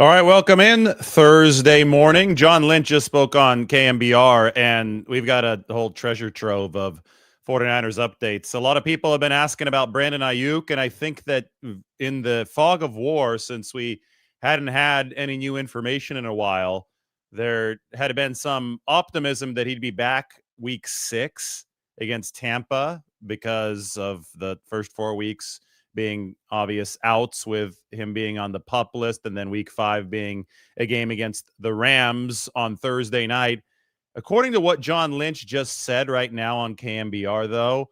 All right, welcome in Thursday morning. John Lynch just spoke on KMBR, and we've got a whole treasure trove of 49ers updates. A lot of people have been asking about Brandon Aiyuk, and I think that in the fog of war, since we hadn't had any new information in a while, there had been some optimism that he'd be back week 6 against Tampa because of the first 4 weeks being obvious outs with him being on the pup list, and then week 5 being a game against the Rams on Thursday night. According to what John Lynch just said right now on KMBR, though,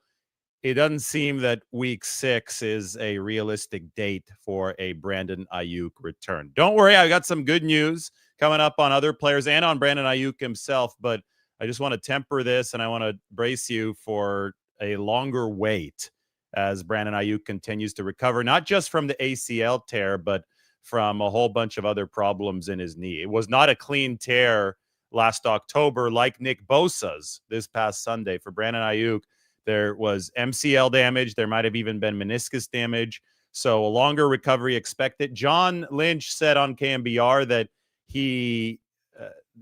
it doesn't seem that week 6 is a realistic date for a Brandon Aiyuk return. Don't worry, I got some good news coming up on other players and on Brandon Aiyuk himself, but I just want to temper this and I want to brace you for a longer wait as Brandon Aiyuk continues to recover, not just from the ACL tear, but from a whole bunch of other problems in his knee. It was not a clean tear last October like Nick Bosa's this past Sunday. For Brandon Aiyuk, there was MCL damage. There might have even been meniscus damage. So a longer recovery expected. John Lynch said on KMBR that he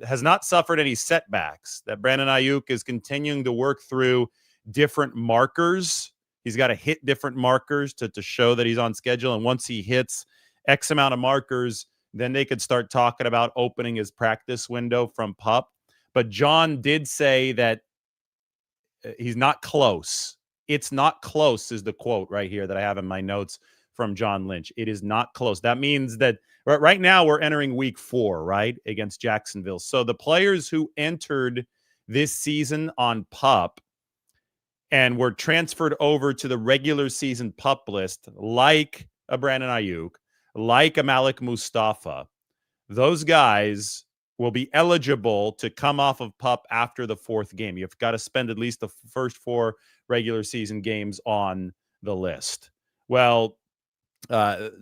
has not suffered any setbacks, that Brandon Aiyuk is continuing to work through different markers. He's got to hit different markers to show that he's on schedule. And once he hits X amount of markers, then they could start talking about opening his practice window from PUP. But John did say that he's not close. It's not close is the quote right here that I have in my notes from John Lynch. It is not close. That means that right now we're entering week 4, right, against Jacksonville. So the players who entered this season on PUP and were transferred over to the regular season PUP list, like a Brandon Aiyuk, like a Malik Mustafa, those guys will be eligible to come off of PUP after the 4th game. You've got to spend at least the first 4 regular season games on the list. Well, a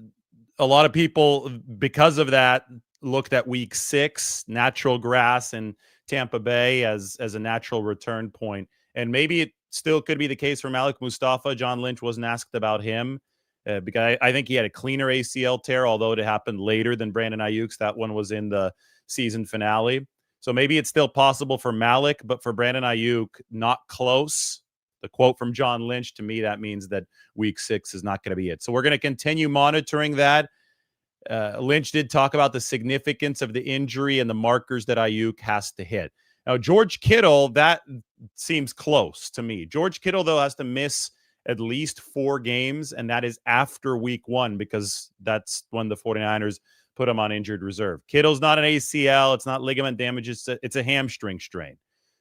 lot of people, because of that, looked at week 6, natural grass in Tampa Bay as a natural return point. And maybe it still could be the case for Malik Mustafa. John Lynch wasn't asked about him because I think he had a cleaner ACL tear, although it happened later than Brandon Aiyuk's. That one was in the season finale. So maybe it's still possible for Malik, but for Brandon Aiyuk, not close. The quote from John Lynch, to me, that means that week 6 is not going to be it. So we're going to continue monitoring that. Lynch did talk about the significance of the injury and the markers that Aiyuk has to hit. Now, George Kittle, that seems close to me. George Kittle, though, has to miss at least 4 games, and that is after week 1 because that's when the 49ers put him on injured reserve. Kittle's not an ACL. It's not ligament damage. It's a hamstring strain.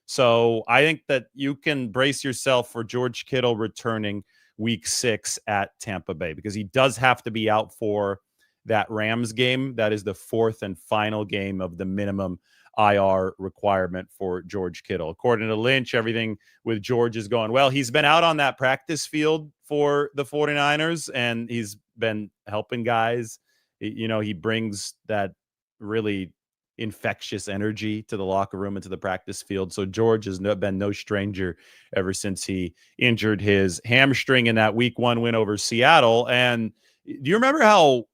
So I think that you can brace yourself for George Kittle returning week 6 at Tampa Bay because he does have to be out for that Rams game. That is the 4th and final game of the minimum IR requirement for George Kittle. According to Lynch, everything with George is going well. He's been out on that practice field for the 49ers, and he's been helping guys. You know, he brings that really infectious energy to the locker room and to the practice field. So George has been no stranger ever since he injured his hamstring in that week 1 win over Seattle. And do you remember how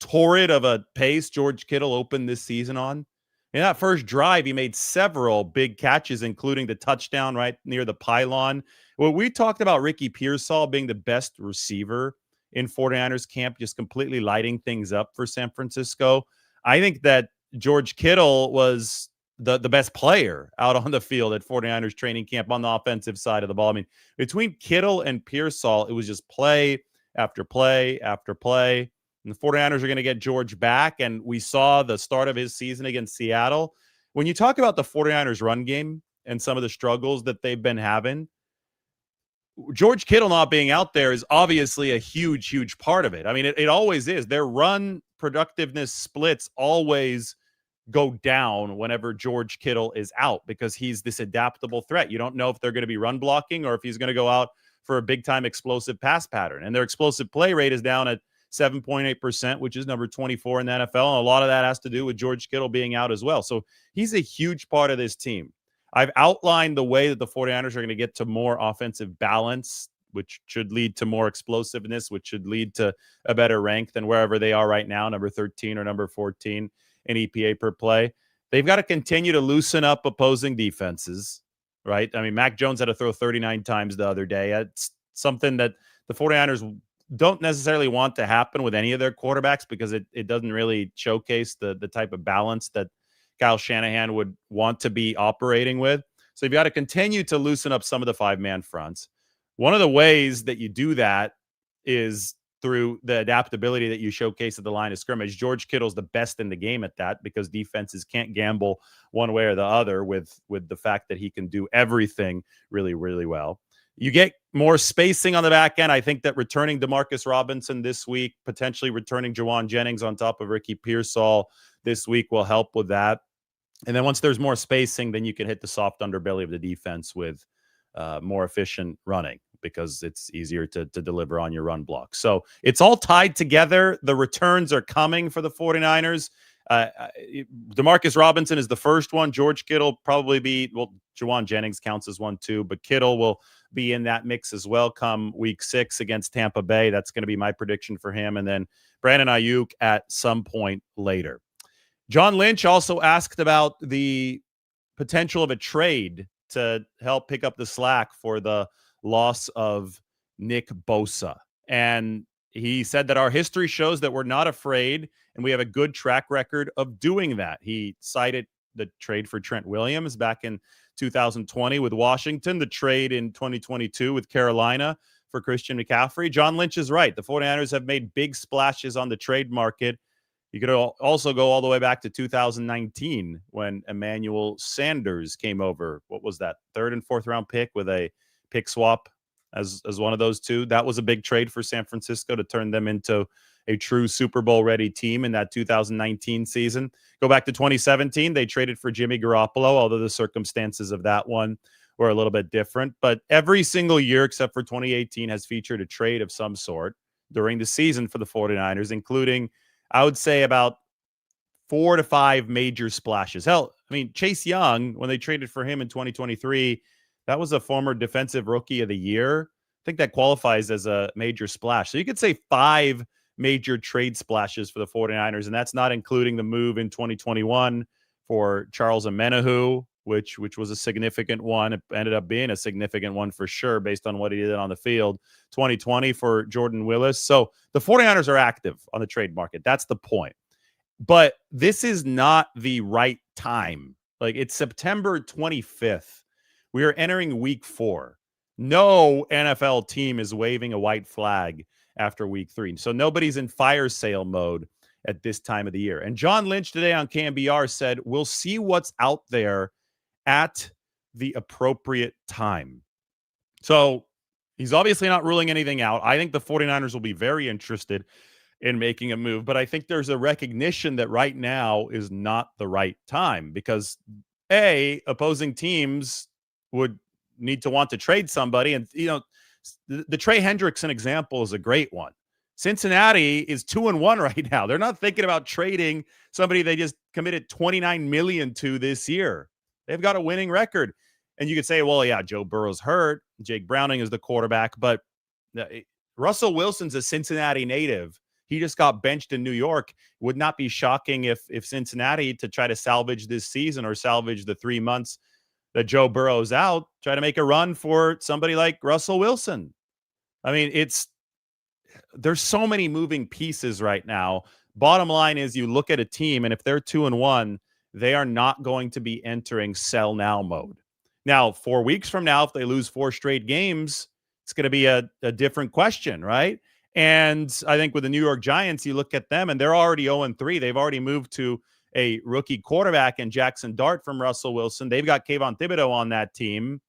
torrid of a pace George Kittle opened this season on? In that first drive, he made several big catches, including the touchdown right near the pylon. Well, we talked about Ricky Pearsall being the best receiver in 49ers camp, just completely lighting things up for San Francisco. I think that George Kittle was the best player out on the field at 49ers training camp on the offensive side of the ball. I mean, between Kittle and Pearsall, it was just play after play after play. And the 49ers are going to get George back. And we saw the start of his season against Seattle. When you talk about the 49ers run game and some of the struggles that they've been having, George Kittle not being out there is obviously a huge, huge part of it. I mean, it always is. Their run productiveness splits always go down whenever George Kittle is out because he's this adaptable threat. You don't know if they're going to be run blocking or if he's going to go out for a big-time explosive pass pattern. And their explosive play rate is down at 7.8%, which is number 24 in the NFL. And a lot of that has to do with George Kittle being out as well. So he's a huge part of this team. I've outlined the way that the 49ers are going to get to more offensive balance which should lead to more explosiveness, which should lead to a better rank than wherever they are right now, number 13 or number 14 in EPA per play. They've got to continue to loosen up opposing defenses, right? I mean, Mac Jones had to throw 39 times the other day. It's something that the 49ers don't necessarily want to happen with any of their quarterbacks because it doesn't really showcase the type of balance that Kyle Shanahan would want to be operating with. So you've got to continue to loosen up some of the five-man fronts. One of the ways that you do that is through the adaptability that you showcase at the line of scrimmage. George Kittle's the best in the game at that because defenses can't gamble one way or the other with the fact that he can do everything really, really well. You get more spacing on the back end. I think that returning Demarcus Robinson this week, potentially returning Jawan Jennings on top of Ricky Pearsall this week will help with that. And then once there's more spacing, then you can hit the soft underbelly of the defense with more efficient running because it's easier to deliver on your run block. So it's all tied together. The returns are coming for the 49ers. Demarcus Robinson is the first one. George Kittle probably be, well, Jawan Jennings counts as one too, but Kittle will be in that mix as well come week 6 against Tampa Bay. That's going to be my prediction for him. And then Brandon Aiyuk at some point later. John Lynch also asked about the potential of a trade to help pick up the slack for the loss of Nick Bosa. And he said that our history shows that we're not afraid and we have a good track record of doing that. He cited the trade for Trent Williams back in 2020 with Washington, the trade in 2022 with Carolina for Christian McCaffrey. John Lynch is right. The 49ers have made big splashes on the trade market. You could also go all the way back to 2019 when Emmanuel Sanders came over. What was that? 3rd and 4th round pick with a pick swap as one of those two. That was a big trade for San Francisco to turn them into a true Super Bowl ready team in that 2019 season. Go back to 2017. They traded for Jimmy Garoppolo, although the circumstances of that one were a little bit different. But every single year except for 2018 has featured a trade of some sort during the season for the 49ers, including, I would say, about 4 to 5 major splashes. Hell, I mean, Chase Young, when they traded for him in 2023, that was a former defensive rookie of the year. I think that qualifies as a major splash. So you could say 5 major trade splashes for the 49ers, and that's not including the move in 2021 for Charles Omenihu, which was a significant one. It ended up being a significant one for sure based on what he did on the field. 2020 for Jordan Willis. So the 49ers are active on the trade market. That's the point. But this is not the right time. Like, it's September 25th. We are entering week 4. No NFL team is waving a white flag after week 3. So nobody's in fire sale mode at this time of the year. And John Lynch today on KMBR said, we'll see what's out there at the appropriate time. So he's obviously not ruling anything out. I think the 49ers will be very interested in making a move, but I think there's a recognition that right now is not the right time because opposing teams would need to want to trade somebody. And, the Trey Hendrickson example is a great one. Cincinnati is 2-1 right now. They're not thinking about trading somebody they just committed $29 million to this year. They've got a winning record. And you could say, well, yeah, Joe Burrow's hurt. Jake Browning is the quarterback, but Russell Wilson's a Cincinnati native. He just got benched in New York. Would not be shocking if Cincinnati, to try to salvage this season or salvage the 3 months that Joe Burrow's out, try to make a run for somebody like Russell Wilson. I mean, there's so many moving pieces right now. Bottom line is you look at a team, and if they're 2-1, they are not going to be entering sell now mode. Now, 4 weeks from now, if they lose 4 straight games, it's going to be a different question, right? And I think with the New York Giants, you look at them, and they're already 0-3. They've already moved to a rookie quarterback in Jackson Dart from Russell Wilson. They've got Kayvon Thibodeau on that team.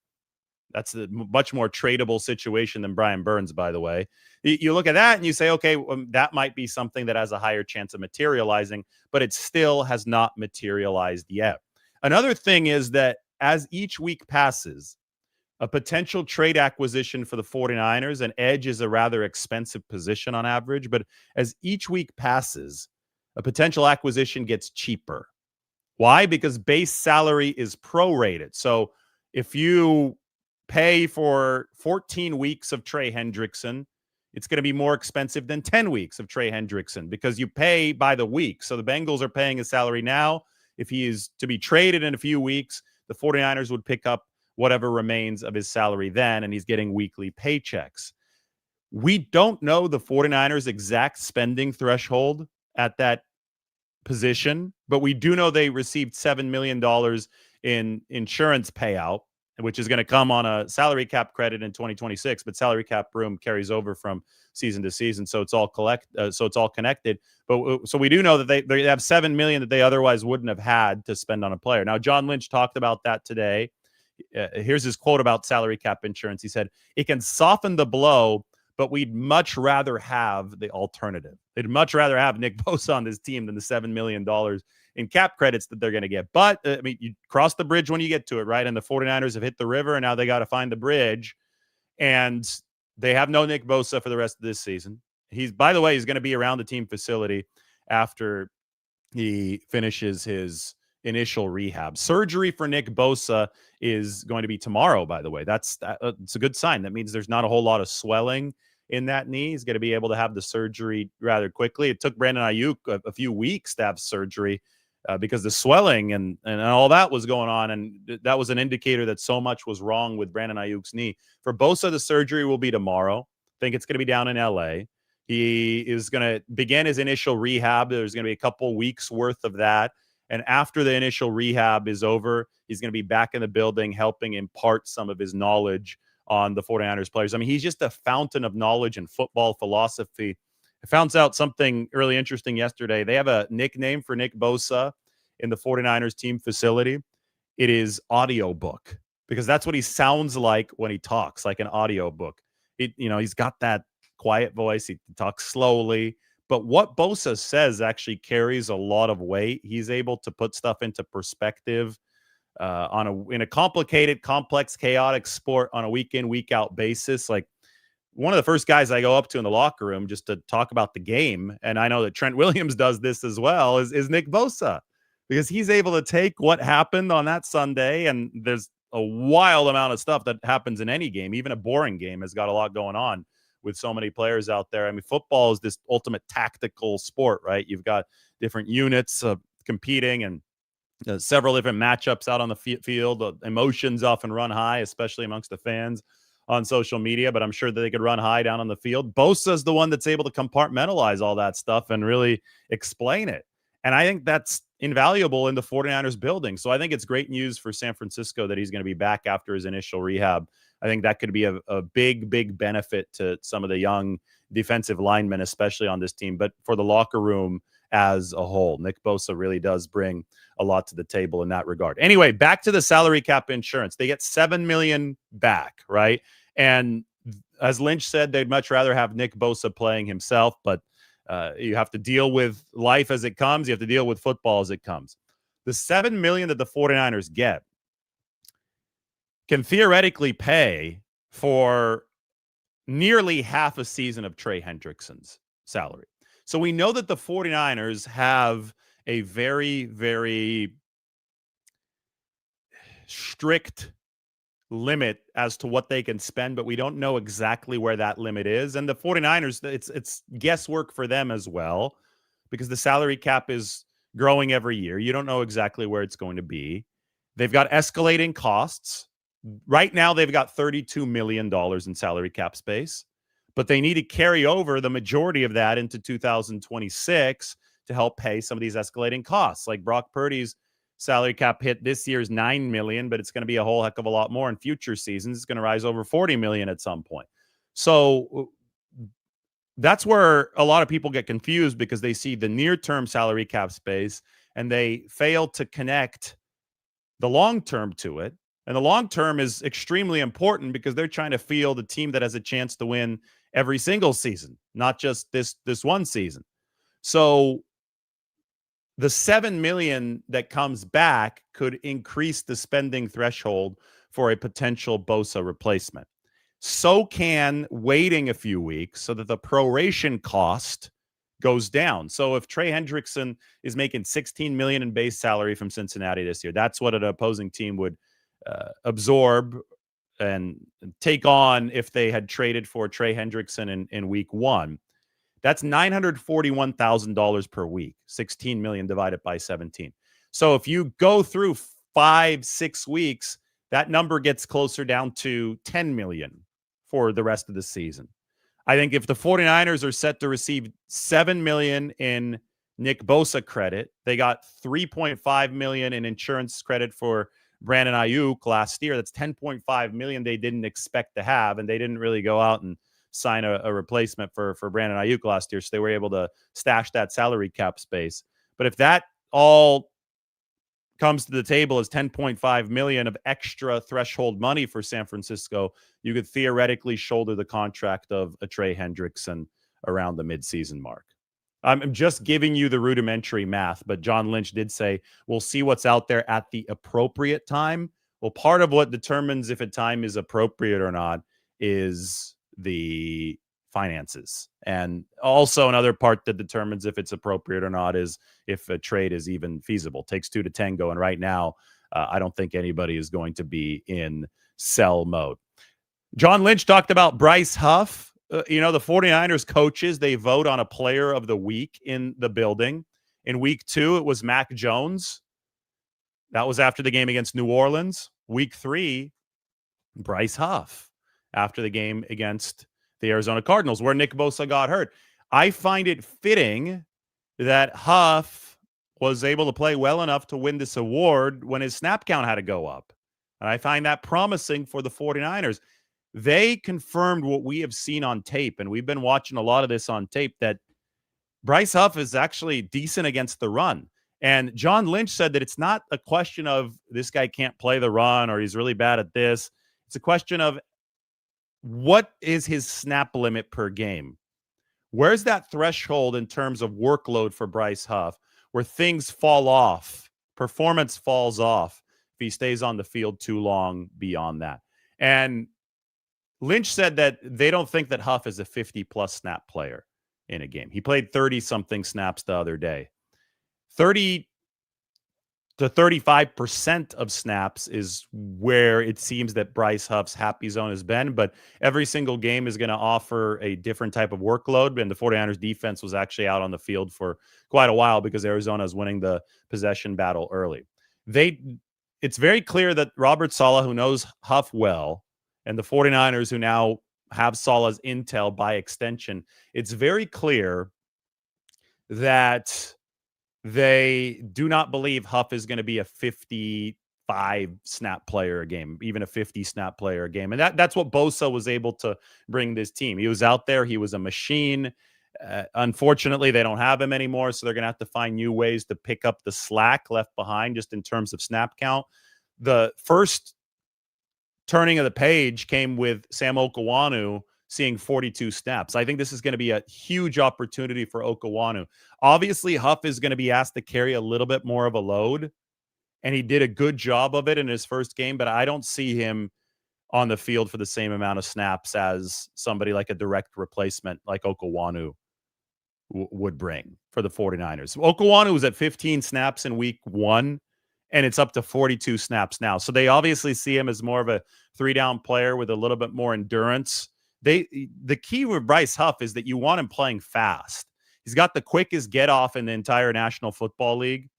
That's a much more tradable situation than Brian Burns, by the way. You look at that and you say, okay, that might be something that has a higher chance of materializing, but it still has not materialized yet. Another thing is that as each week passes, a potential trade acquisition for the 49ers, and edge is a rather expensive position on average, but as each week passes, a potential acquisition gets cheaper. Why? Because base salary is prorated. So if you pay for 14 weeks of Trey Hendrickson, it's going to be more expensive than 10 weeks of Trey Hendrickson because you pay by the week. So the Bengals are paying his salary now. If he is to be traded in a few weeks, the 49ers would pick up whatever remains of his salary then, and he's getting weekly paychecks. We don't know the 49ers' exact spending threshold at that position, but we do know they received $7 million in insurance payout, which is going to come on a salary cap credit in 2026, but salary cap room carries over from season to season. So it's all connected. But so we do know that they have $7 million that they otherwise wouldn't have had to spend on a player. Now, John Lynch talked about that today. Here's his quote about salary cap insurance. He said, "It can soften the blow, but we'd much rather have the alternative. They'd much rather have Nick Bosa on this team than the $7 million in cap credits that they're going to get." But, I mean, you cross the bridge when you get to it, right? And the 49ers have hit the river, and now they got to find the bridge. And they have no Nick Bosa for the rest of this season. By the way, he's going to be around the team facility after he finishes his initial rehab. Surgery for Nick Bosa is going to be tomorrow, by the way. It's a good sign. That means there's not a whole lot of swelling in that knee. He's going to be able to have the surgery rather quickly. It took Brandon Aiyuk a few weeks to have surgery because the swelling and all that was going on, and that was an indicator that so much was wrong with Brandon Ayuk's knee. For Bosa, the surgery will be tomorrow. I think it's going to be down in LA. He is going to begin his initial rehab. There's going to be a couple weeks worth of that. And after the initial rehab is over, he's going to be back in the building helping impart some of his knowledge on the 49ers players. I mean, he's just a fountain of knowledge and football philosophy. I found out something really interesting yesterday. They have a nickname for Nick Bosa in the 49ers team facility. It is audiobook, because that's what he sounds like when he talks, like an audiobook. He's got that quiet voice. He talks slowly. But what Bosa says actually carries a lot of weight. He's able to put stuff into perspective in a complicated, complex, chaotic sport on a week in, week out basis. Like, one of the first guys I go up to in the locker room just to talk about the game, and I know that Trent Williams does this as well, is Nick Bosa, because he's able to take what happened on that Sunday, and there's a wild amount of stuff that happens in any game. Even a boring game has got a lot going on with so many players out there. I mean, football is this ultimate tactical sport, right? You've got different units competing and several different matchups out on the field. Emotions often run high, especially amongst the fans on social media, but I'm sure that they could run high down on the field. Bosa's the one that's able to compartmentalize all that stuff and really explain it. And I think that's invaluable in the 49ers building. So I think it's great news for San Francisco that he's going to be back after his initial rehab. I think that could be a big, big benefit to some of the young defensive linemen, especially on this team, but for the locker room as a whole. Nick Bosa really does bring a lot to the table in that regard. Anyway, back to the salary cap insurance. They get $7 million back, right? And as Lynch said, they'd much rather have Nick Bosa playing himself, but you have to deal with life as it comes. You have to deal with football as it comes. The $7 million that the 49ers get can theoretically pay for nearly half a season of Trey Hendrickson's salary. So we know that the 49ers have a very, very strict limit as to what they can spend, but we don't know exactly where that limit is. And the 49ers, it's guesswork for them as well, because the salary cap is growing every year. You don't know exactly where it's going to be. They've got escalating costs. Right now, they've got $32 million in salary cap space, but they need to carry over the majority of that into 2026 to help pay some of these escalating costs. Like Brock Purdy's salary cap hit this year's $9 million, but it's going to be a whole heck of a lot more in future seasons. It's going to rise over $40 million at some point. So that's where a lot of people get confused, because they see the near-term salary cap space and they fail to connect the long-term to it. And the long-term is extremely important because they're trying to field a team that has a chance to win every single season, not just this one season. So the $7 million that comes back could increase the spending threshold for a potential Bosa replacement. So can waiting a few weeks so that the proration cost goes down. So if Trey Hendrickson is making $16 million in base salary from Cincinnati this year, that's what an opposing team would absorb and take on if they had traded for Trey Hendrickson in week 1. That's $941,000 per week, 16 million divided by 17. So if you go through 5-6 weeks, that number gets closer down to 10 million for the rest of the season. I think if the 49ers are set to receive 7 million in Nick Bosa credit, they got 3.5 million in insurance credit for Brandon Aiyuk last year. That's 10.5 million they didn't expect to have, and they didn't really go out and sign a replacement for Brandon Aiyuk last year, so they were able to stash that salary cap space. But if that all comes to the table as 10.5 million of extra threshold money for San Francisco, you could theoretically shoulder the contract of a Trey Hendrickson around the midseason mark. I'm just giving you the rudimentary math, but John Lynch did say we'll see what's out there at the appropriate time. Well, part of what determines if a time is appropriate or not is the finances. And also another part that determines if it's appropriate or not is if a trade is even feasible. Takes 2 to tango. And right now, I don't think anybody is going to be in sell mode. John Lynch talked about Bryce Huff. The 49ers coaches, they vote on a player of the week in the building. In week 2, it was Mac Jones. That was after the game against New Orleans. Week 3, Bryce Huff after the game against the Arizona Cardinals, where Nick Bosa got hurt. I find it fitting that Huff was able to play well enough to win this award when his snap count had to go up. And I find that promising for the 49ers. They confirmed what we have seen on tape, and we've been watching a lot of this on tape, that Bryce Huff is actually decent against the run. And John Lynch said that it's not a question of this guy can't play the run or he's really bad at this. It's a question of what is his snap limit per game? Where's that threshold in terms of workload for Bryce Huff where things fall off, performance falls off if he stays on the field too long beyond that? And Lynch said that they don't think that Huff is a 50-plus snap player in a game. He played 30-something snaps the other day. 30 to 35% of snaps is where it seems that Bryce Huff's happy zone has been, but every single game is going to offer a different type of workload, and the 49ers defense was actually out on the field for quite a while because Arizona is winning the possession battle early. It's very clear that Robert Saleh, who knows Huff well, and the 49ers, who now have Saleh's intel by extension, it's very clear that they do not believe Huff is going to be a 55 snap player a game, even a 50 snap player a game. And that's what Bosa was able to bring this team. He was out there. He was a machine. Unfortunately, they don't have him anymore, so they're going to have to find new ways to pick up the slack left behind just in terms of snap count. The first turning of the page came with Sam Okawanu seeing 42 snaps. I think this is going to be a huge opportunity for Okawanu. Obviously, Huff is going to be asked to carry a little bit more of a load, and he did a good job of it in his first game, but I don't see him on the field for the same amount of snaps as somebody like a direct replacement like Okawanu would bring for the 49ers. Okawanu was at 15 snaps in week 1, and it's up to 42 snaps now. So they obviously see him as more of a 3-down player with a little bit more endurance. The key with Bryce Huff is that you want him playing fast. He's got the quickest get off in the entire National Football League.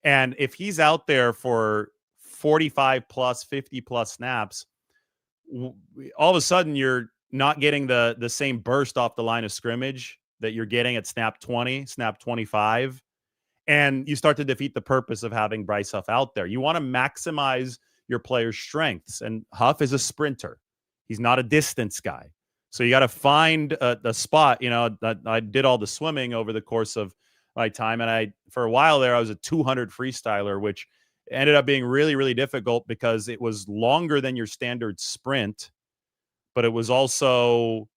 And if he's out there for 45 plus, 50 plus snaps, all of a sudden you're not getting the same burst off the line of scrimmage that you're getting at snap 20, snap 25. And you start to defeat the purpose of having Bryce Huff out there. You want to maximize your player's strengths. And Huff is a sprinter. He's not a distance guy. So you got to find a spot. I did all the swimming over the course of my time. And for a while there, I was a 200 freestyler, which ended up being really, really difficult because it was longer than your standard sprint, but it was also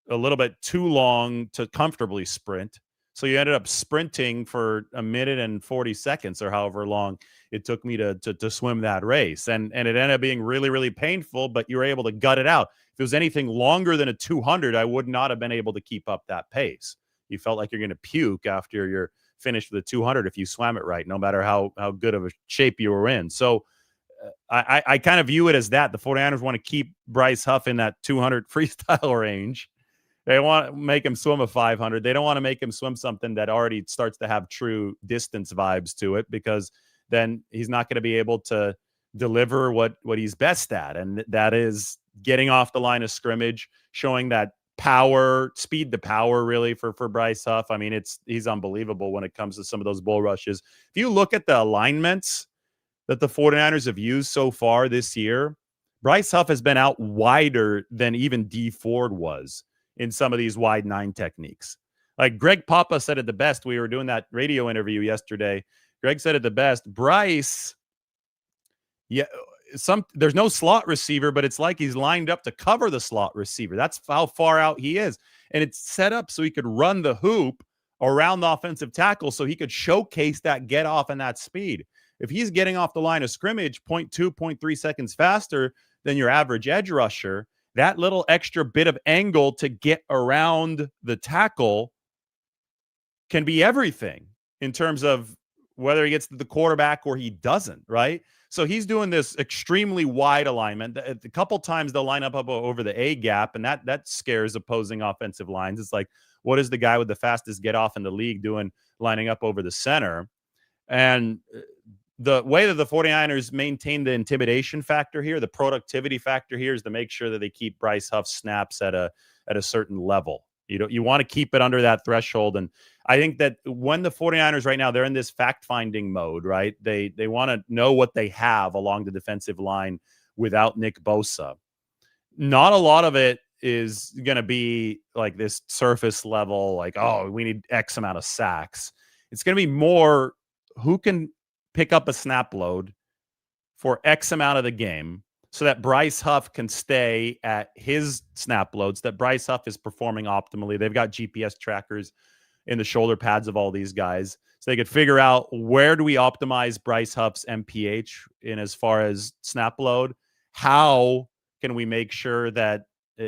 a little bit too long to comfortably sprint. So you ended up sprinting for 1 minute and 40 seconds or however long it took me to swim that race. And it ended up being really, really painful, but you were able to gut it out. If it was anything longer than a 200, I would not have been able to keep up that pace. You felt like you're going to puke after you're finished with a 200 if you swam it right, no matter how good of a shape you were in. So I kind of view it as that. The 49ers want to keep Bryce Huff in that 200 freestyle range. They want to make him swim a 500. They don't want to make him swim something that already starts to have true distance vibes to it, because then he's not going to be able to deliver what he's best at. And that is getting off the line of scrimmage, showing that power, speed to power, really, for Bryce Huff. I mean, he's unbelievable when it comes to some of those bull rushes. If you look at the alignments that the 49ers have used so far this year, Bryce Huff has been out wider than even D Ford was in some of these wide 9 techniques. Like Greg Papa said it the best. We were doing that radio interview yesterday. Greg said it the best. Bryce, there's no slot receiver, but it's like he's lined up to cover the slot receiver. That's how far out he is. And it's set up so he could run the hoop around the offensive tackle so he could showcase that get off and that speed. If he's getting off the line of scrimmage 0.2, 0.3 seconds faster than your average edge rusher, that little extra bit of angle to get around the tackle can be everything in terms of whether he gets to the quarterback or he doesn't, right? So he's doing this extremely wide alignment. A couple times they'll line up over the A gap, and that scares opposing offensive lines. It's like, what is the guy with the fastest get off in the league doing lining up over the center? And the way that the 49ers maintain the intimidation factor here, the productivity factor here, is to make sure that they keep Bryce Huff snaps at a certain level. You want to keep it under that threshold. And I think that when the 49ers right now, they're in this fact-finding mode, right? They want to know what they have along the defensive line without Nick Bosa. Not a lot of it is going to be like this surface level, like, oh, we need X amount of sacks. It's going to be more who can pick up a snap load for X amount of the game so that Bryce Huff can stay at his snap loads, that Bryce Huff is performing optimally. They've got GPS trackers in the shoulder pads of all these guys, so they could figure out where do we optimize Bryce Huff's MPH in as far as snap load. How can we make sure that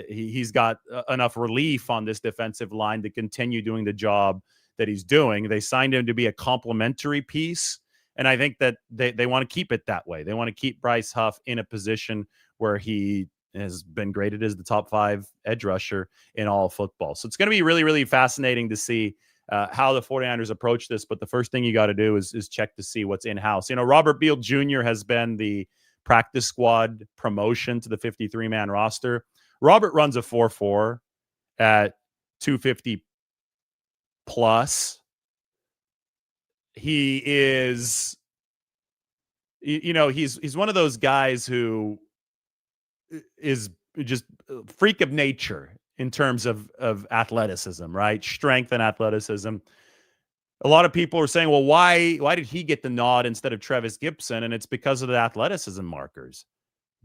he's got enough relief on this defensive line to continue doing the job that he's doing? They signed him to be a complementary piece, and I think that they want to keep it that way. They want to keep Bryce Huff in a position where he has been graded as the top 5 edge rusher in all of football. So it's going to be really, really fascinating to see how the 49ers approach this. But the first thing you got to do is check to see what's in-house. You know, Robert Beal Jr. has been the practice squad promotion to the 53-man roster. Robert runs a 4.4 at 250 plus. He is, he's one of those guys who is just a freak of nature in terms of athleticism, right? Strength and athleticism. A lot of people are saying, well, why did he get the nod instead of Trevis Gibson? And it's because of the athleticism markers.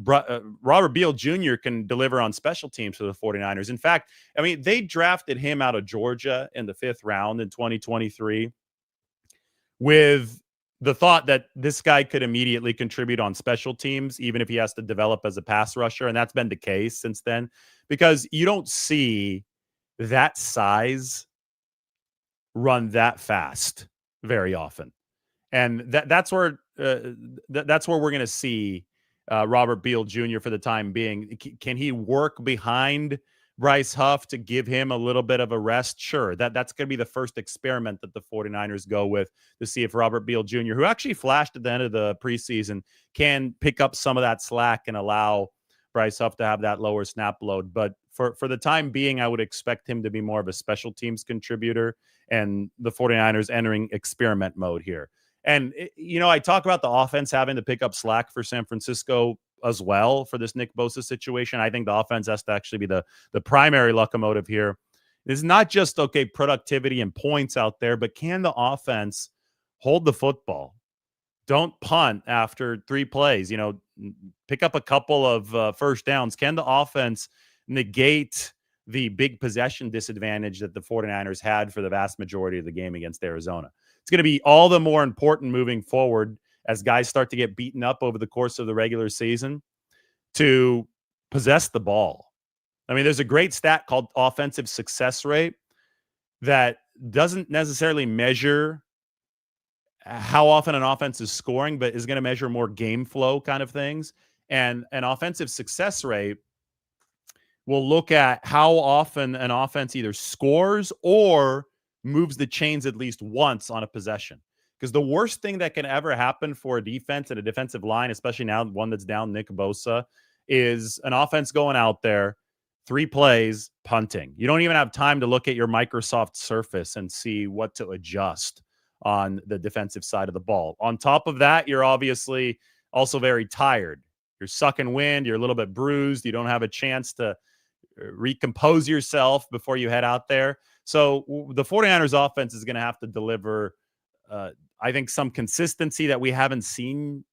Robert Beal Jr. can deliver on special teams for the 49ers. In fact, I mean, they drafted him out of Georgia in the 5th round in 2023 with the thought that this guy could immediately contribute on special teams, even if he has to develop as a pass rusher. And that's been the case since then, because you don't see that size run that fast very often. And that's where we're going to see Robert Beal Jr. for the time being. Can he work behind Bryce Huff to give him a little bit of a rest? Sure. That's going to be the first experiment that the 49ers go with to see if Robert Beal Jr., who actually flashed at the end of the preseason, can pick up some of that slack and allow Bryce Huff to have that lower snap load. But for the time being, I would expect him to be more of a special teams contributor, and the 49ers entering experiment mode here. And, I talk about the offense having to pick up slack for San Francisco as well for this Nick Bosa situation. I think the offense has to actually be the primary locomotive here. It's not just, productivity and points out there, but can the offense hold the football? Don't punt after 3 plays, pick up a couple of first downs. Can the offense negate the big possession disadvantage that the 49ers had for the vast majority of the game against Arizona? It's going to be all the more important moving forward as guys start to get beaten up over the course of the regular season to possess the ball. I mean, there's a great stat called offensive success rate that doesn't necessarily measure how often an offense is scoring, but is going to measure more game flow kind of things. And an offensive success rate will look at how often an offense either scores or moves the chains at least once on a possession. Because the worst thing that can ever happen for a defense and a defensive line, especially now one that's down Nick Bosa, is an offense going out there, 3 plays, punting. You don't even have time to look at your Microsoft Surface and see what to adjust on the defensive side of the ball. On top of that, you're obviously also very tired. You're sucking wind. You're a little bit bruised. You don't have a chance to recompose yourself before you head out there. So the 49ers offense is going to have to deliver, I think, some consistency that we haven't seen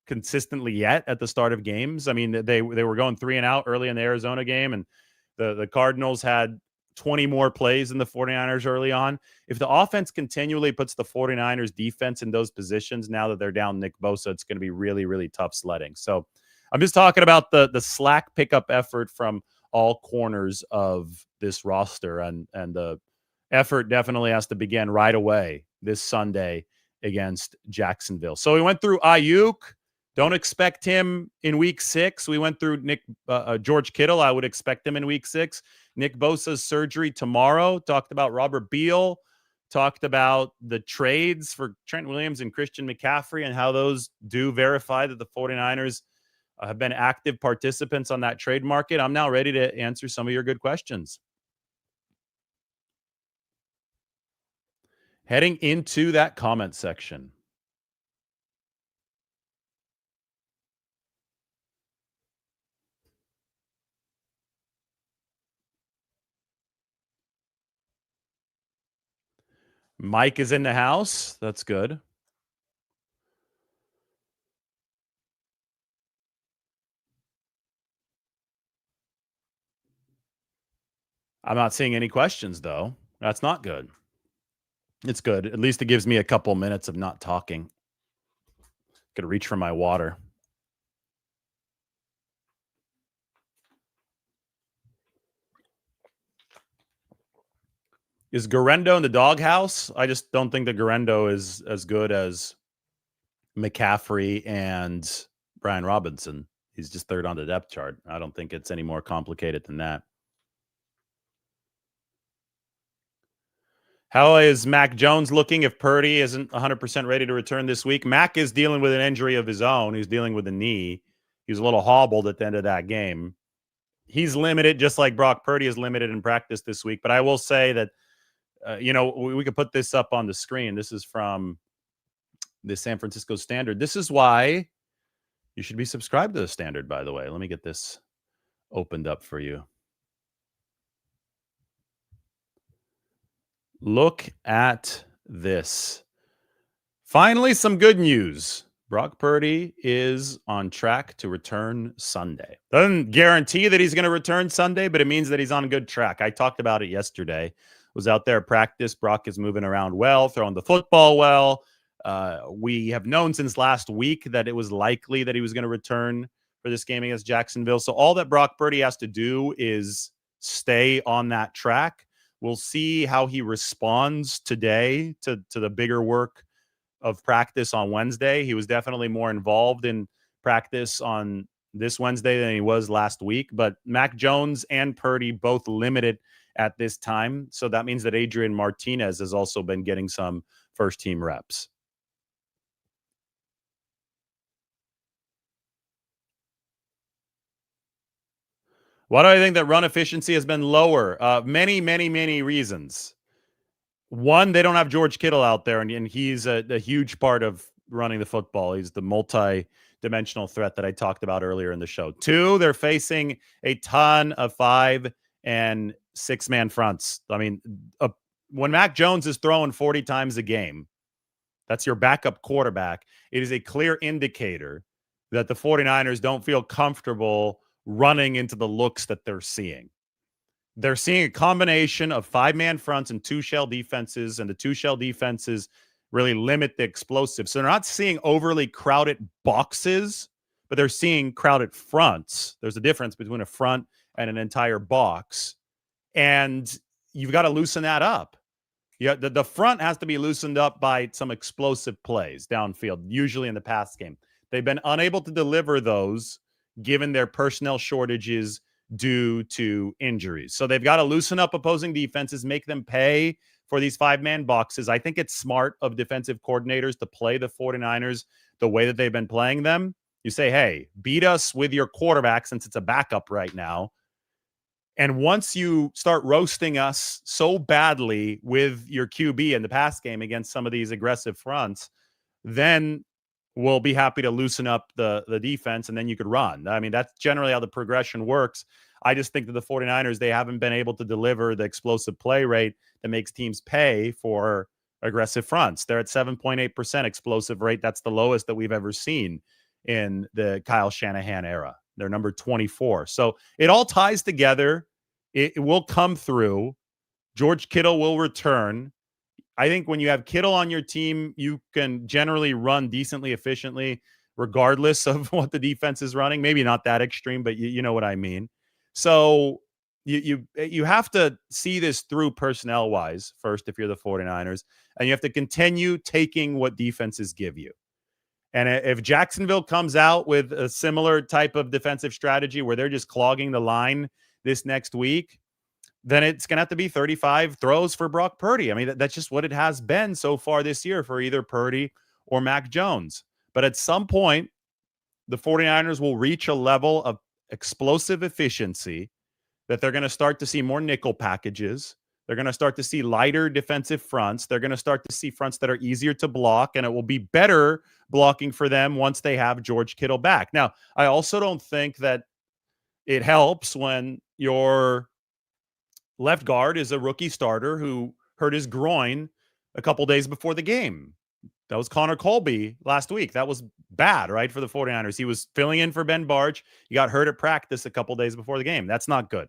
consistently yet at the start of games. I mean, they were going 3 and out early in the Arizona game, and the Cardinals had 20 more plays than the 49ers early on. If the offense continually puts the 49ers defense in those positions now that they're down Nick Bosa, it's going to be really, really tough sledding. So I'm just talking about the slack pickup effort from all corners of this roster, and the effort definitely has to begin right away this Sunday against Jacksonville. So we went through Aiyuk. Don't expect him in week 6. We went through George Kittle. I would expect him in week 6. Nick Bosa's surgery tomorrow. Talked about Robert Beal. Talked about the trades for Trent Williams and Christian McCaffrey and how those do verify that the 49ers have been active participants on that trade market. I'm now ready to answer some of your good questions. Heading into that comment section. Mike is in the house. That's good. I'm not seeing any questions, though. That's not good. It's good. At least it gives me a couple minutes of not talking. Gotta reach for my water. Is Garendo in the doghouse? I just don't think that Garendo is as good as McCaffrey and Brian Robinson. He's just third on the depth chart. I don't think it's any more complicated than that. How is Mac Jones looking if Purdy isn't 100% ready to return this week? Mac is dealing with an injury of his own. He's dealing with a knee. He was a little hobbled at the end of that game. He's limited, just like Brock Purdy is limited in practice this week. But I will say that, we could put this up on the screen. This is from the San Francisco Standard. This is why you should be subscribed to the Standard, by the way. Let me get this opened up for you. Look at this. Finally, some good news. Brock Purdy is on track to return Sunday. Doesn't guarantee that he's going to return Sunday, but it means that he's on a good track. I talked about it yesterday. Was out there at practice. Brock is moving around well, throwing the football well. We have known since last week that it was likely that he was going to return for this game against Jacksonville. So all that Brock Purdy has to do is stay on that track. We'll see how he responds today to the bigger work of practice on Wednesday. He was definitely more involved in practice on this Wednesday than he was last week. But Mac Jones and Purdy both limited at this time. So that means that Adrian Martinez has also been getting some first-team reps. Why do I think that run efficiency has been lower? Many, many, many reasons. One, they don't have George Kittle out there, and he's a huge part of running the football. He's the multi-dimensional threat that I talked about earlier in the show. Two, they're facing a ton of 5 and 6-man fronts. I mean, when Mac Jones is throwing 40 times a game, that's your backup quarterback. It is a clear indicator that the 49ers don't feel comfortable running into the looks that they're seeing. They're seeing a combination of 5-man fronts and 2-shell defenses, and the 2-shell defenses really limit the explosive. So they're not seeing overly crowded boxes, but they're seeing crowded fronts. There's a difference between a front and an entire box, and you've got to loosen that up. Yeah, the front has to be loosened up by some explosive plays downfield, usually in the pass game. They've been unable to deliver those given their personnel shortages due to injuries. So they've got to loosen up opposing defenses, make them pay for these five-man boxes. I think it's smart of defensive coordinators to play the 49ers the way that they've been playing them. You say, hey, beat us with your quarterback since it's a backup right now. And once you start roasting us so badly with your QB in the pass game against some of these aggressive fronts, then we'll be happy to loosen up the defense, and then you could run. I mean, that's generally how the progression works. I just think that the 49ers, they haven't been able to deliver the explosive play rate that makes teams pay for aggressive fronts. They're at 7.8% explosive rate. That's the lowest that we've ever seen in the Kyle Shanahan era. They're number 24. So it all ties together. It will come through. George Kittle will return. I think when you have Kittle on your team, you can generally run decently efficiently, regardless of what the defense is running. Maybe not that extreme, but you know what I mean. So you have to see this through personnel-wise first if you're the 49ers, and you have to continue taking what defenses give you. And if Jacksonville comes out with a similar type of defensive strategy where they're just clogging the line this next week, then it's going to have to be 35 throws for Brock Purdy. I mean, that's just what it has been so far this year for either Purdy or Mac Jones. But at some point, the 49ers will reach a level of explosive efficiency that they're going to start to see more nickel packages. They're going to start to see lighter defensive fronts. They're going to start to see fronts that are easier to block, and it will be better blocking for them once they have George Kittle back. Now, I also don't think that it helps when your left guard is a rookie starter who hurt his groin a couple days before the game. That was Connor Colby last week. That was bad, right, for the 49ers. He was filling in for Ben Barge. He got hurt at practice a couple days before the game. That's not good.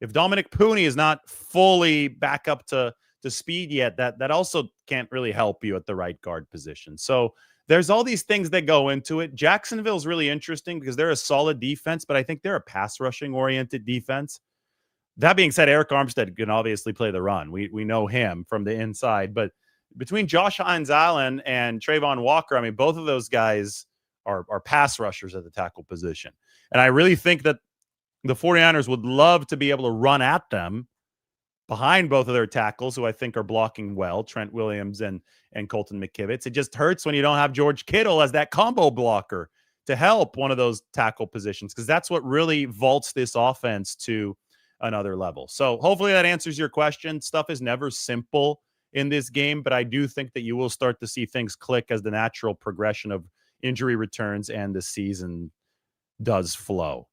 If Dominic Pooney is not fully back up to speed yet, that also can't really help you at the right guard position. So there's all these things that go into it. Jacksonville's really interesting because they're a solid defense, but I think they're a pass rushing oriented defense. That being said, Eric Armstead can obviously play the run. We know him from the inside, but between Josh Hines-Allen and Trayvon Walker, I mean, both of those guys are pass rushers at the tackle position. And I really think that the 49ers would love to be able to run at them behind both of their tackles, who I think are blocking well, Trent Williams and Colton McKivitz. It just hurts when you don't have George Kittle as that combo blocker to help one of those tackle positions, because that's what really vaults this offense to another level. So hopefully that answers your question. Stuff is never simple in this game, but I do think that you will start to see things click as the natural progression of injury returns and the season does flow.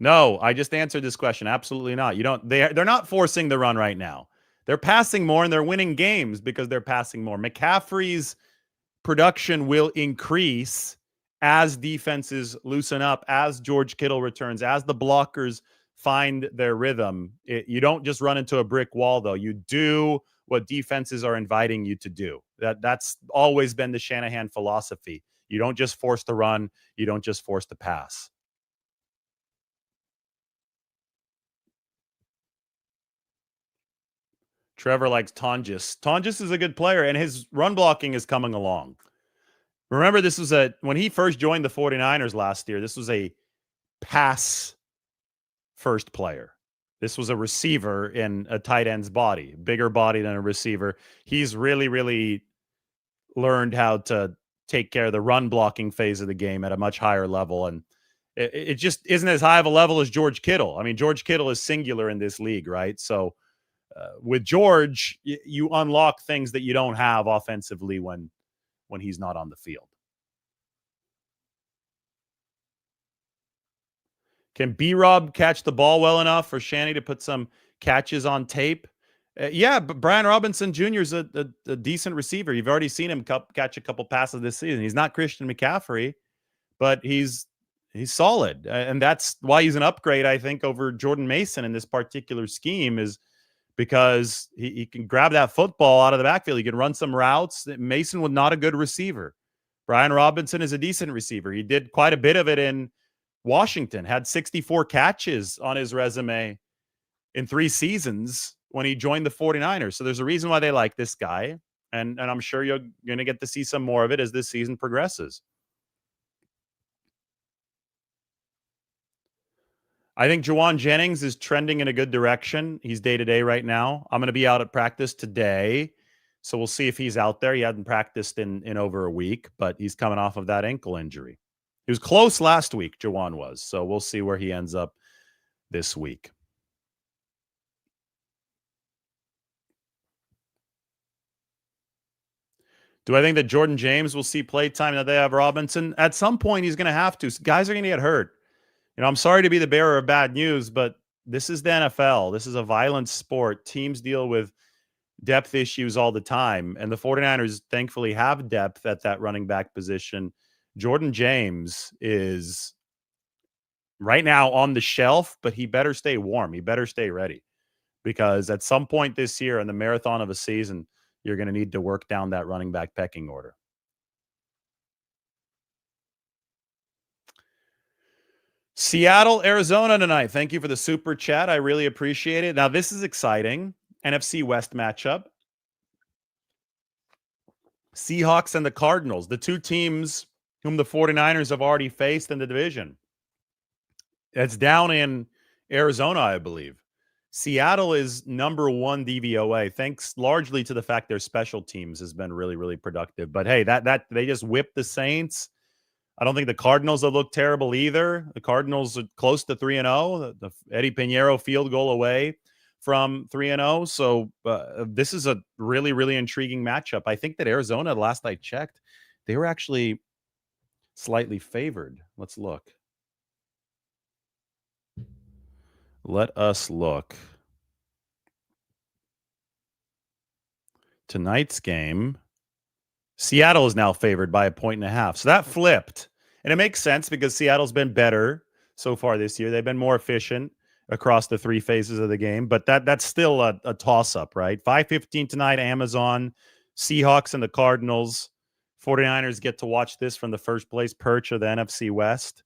No, I just answered this question. Absolutely not. They're not forcing the run right now. They're passing more and they're winning games because they're passing more. McCaffrey's production will increase as defenses loosen up, as George Kittle returns, as the blockers find their rhythm. You don't just run into a brick wall, though. You do what defenses are inviting you to do. That's always been the Shanahan philosophy. You don't just force the run. You don't just force the pass. Trevor likes Tonjes. Tonjes is a good player, and his run blocking is coming along. Remember, this was when he first joined the 49ers last year, this was a pass first player. This was a receiver in a tight end's body, bigger body than a receiver. He's really, really learned how to take care of the run blocking phase of the game at a much higher level. And it just isn't as high of a level as George Kittle. I mean, George Kittle is singular in this league, right? So with George, you unlock things that you don't have offensively when he's not on the field. Can B-Rob catch the ball well enough for Shanny to put some catches on tape? Yeah, but Brian Robinson Jr. is a decent receiver. You've already seen him catch a couple passes this season. He's not Christian McCaffrey, but he's solid. And that's why he's an upgrade, I think, over Jordan Mason in this particular scheme, is because he can grab that football out of the backfield. He can run some routes. Mason was not a good receiver. Brian Robinson is a decent receiver. He did quite a bit of it in Washington, had 64 catches on his resume in 3 seasons when he joined the 49ers. So there's a reason why they like this guy, and I'm sure you're going to get to see some more of it as this season progresses. I think Juwan Jennings is trending in a good direction. He's day to day right now. I'm going to be out at practice today, so we'll see if he's out there. He hadn't practiced in over a week, but he's coming off of that ankle injury. He was close last week, Juwan was. So we'll see where he ends up this week. Do I think that Jordan James will see play time that they have Robinson? At some point, he's going to have to. Guys are going to get hurt. I'm sorry to be the bearer of bad news, but this is the NFL. This is a violent sport. Teams deal with depth issues all the time, and the 49ers thankfully have depth at that running back position. Jordan James is right now on the shelf, but he better stay warm. He better stay ready, because at some point this year in the marathon of a season, you're going to need to work down that running back pecking order. Seattle, Arizona tonight. Thank you for the super chat. I really appreciate it. Now, this is exciting. NFC West matchup. Seahawks and the Cardinals, the two teams whom the 49ers have already faced in the division. It's down in Arizona, I believe. Seattle is number 1 DVOA, thanks largely to the fact their special teams has been really, really productive. But hey, that they just whipped the Saints. I don't think the Cardinals have looked terrible either. The Cardinals are close to 3-0. The Eddie Pinheiro field goal away from 3-0. So this is a really, really intriguing matchup. I think that Arizona, last I checked, they were actually slightly favored. Let's look. Let us look. Tonight's game, Seattle is now favored by 1.5. So that flipped. And it makes sense because Seattle's been better so far this year. They've been more efficient across the 3 phases of the game. But that's still a toss-up, right? 5:15 tonight, Amazon, Seahawks and the Cardinals. 49ers get to watch this from the first place perch of the NFC West.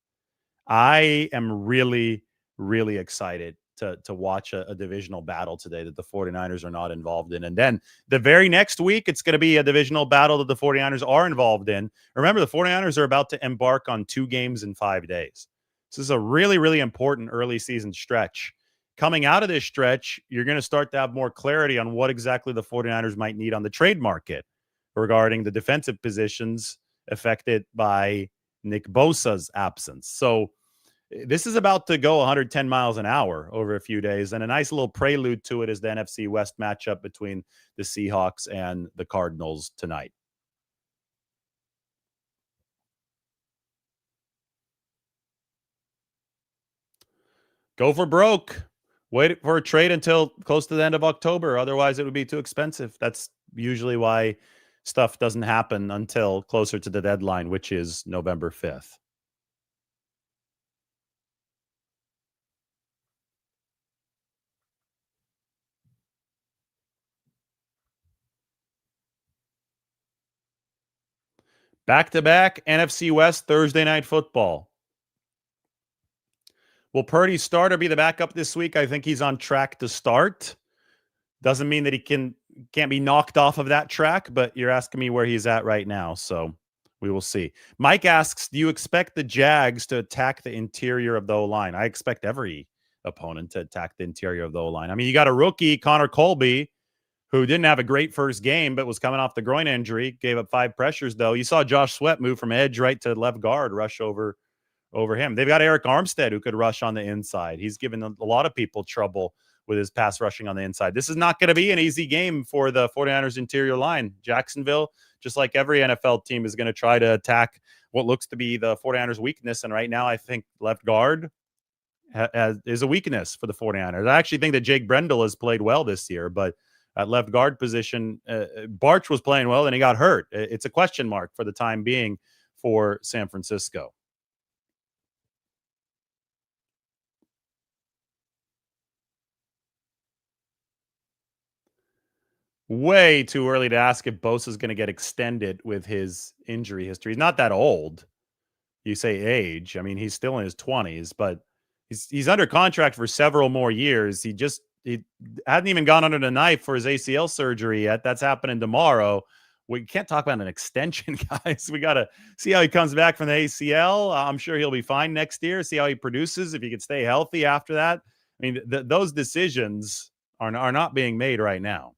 I am really, really excited to watch a divisional battle today that the 49ers are not involved in. And then the very next week, it's going to be a divisional battle that the 49ers are involved in. Remember, the 49ers are about to embark on 2 games in 5 days. This is a really, really important early season stretch. Coming out of this stretch, you're going to start to have more clarity on what exactly the 49ers might need on the trade market regarding the defensive positions affected by Nick Bosa's absence. So this is about to go 110 miles an hour over a few days, and a nice little prelude to it is the NFC West matchup between the Seahawks and the Cardinals tonight. Go for broke. Wait for a trade until close to the end of October. Otherwise, it would be too expensive. That's usually why stuff doesn't happen until closer to the deadline, which is November 5th. Back-to-back NFC West Thursday night football. Will Purdy start or be the backup this week? I think he's on track to start. Doesn't mean that he can't be knocked off of that track, but you're asking me where he's at right now, so we will see. Mike asks, do you expect the Jags to attack the interior of the O-line? I expect every opponent to attack the interior of the O-line. I mean, you got a rookie, Connor Colby, who didn't have a great first game, but was coming off the groin injury, gave up 5 pressures, though. You saw Josh Sweat move from edge right to left guard, rush over him. They've got Eric Armstead, who could rush on the inside. He's given a lot of people trouble with his pass rushing on the inside. This is not going to be an easy game for the 49ers interior line. Jacksonville, just like every NFL team, is going to try to attack what looks to be the 49ers weakness. And right now, I think left guard is a weakness for the 49ers. I actually think that Jake Brendel has played well this year, but at left guard position, Barch was playing well and he got hurt. It's a question mark for the time being for San Francisco. Way too early to ask if Bosa is going to get extended with his injury history. He's not that old. You say age. I mean, he's still in his 20s, but he's under contract for several more years. he hadn't even gone under the knife for his ACL surgery yet. That's happening tomorrow. We can't talk about an extension, guys. We got to see how he comes back from the ACL. I'm sure he'll be fine next year. See how he produces, if he can stay healthy after that. I mean, those decisions are not being made right now.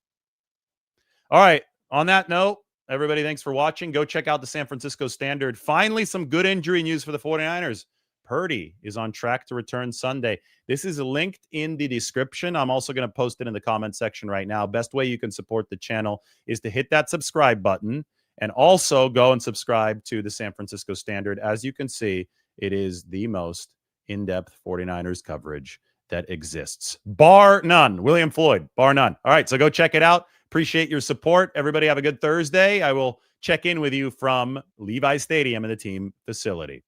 All right. On that note, everybody, thanks for watching. Go check out the San Francisco Standard. Finally, some good injury news for the 49ers. Purdy is on track to return Sunday. This is linked in the description. I'm also going to post it in the comment section right now. Best way you can support the channel is to hit that subscribe button and also go and subscribe to the San Francisco Standard. As you can see, it is the most in-depth 49ers coverage that exists. Bar none. William Floyd, bar none. All right, so go check it out. Appreciate your support. Everybody have a good Thursday. I will check in with you from Levi Stadium in the team facility.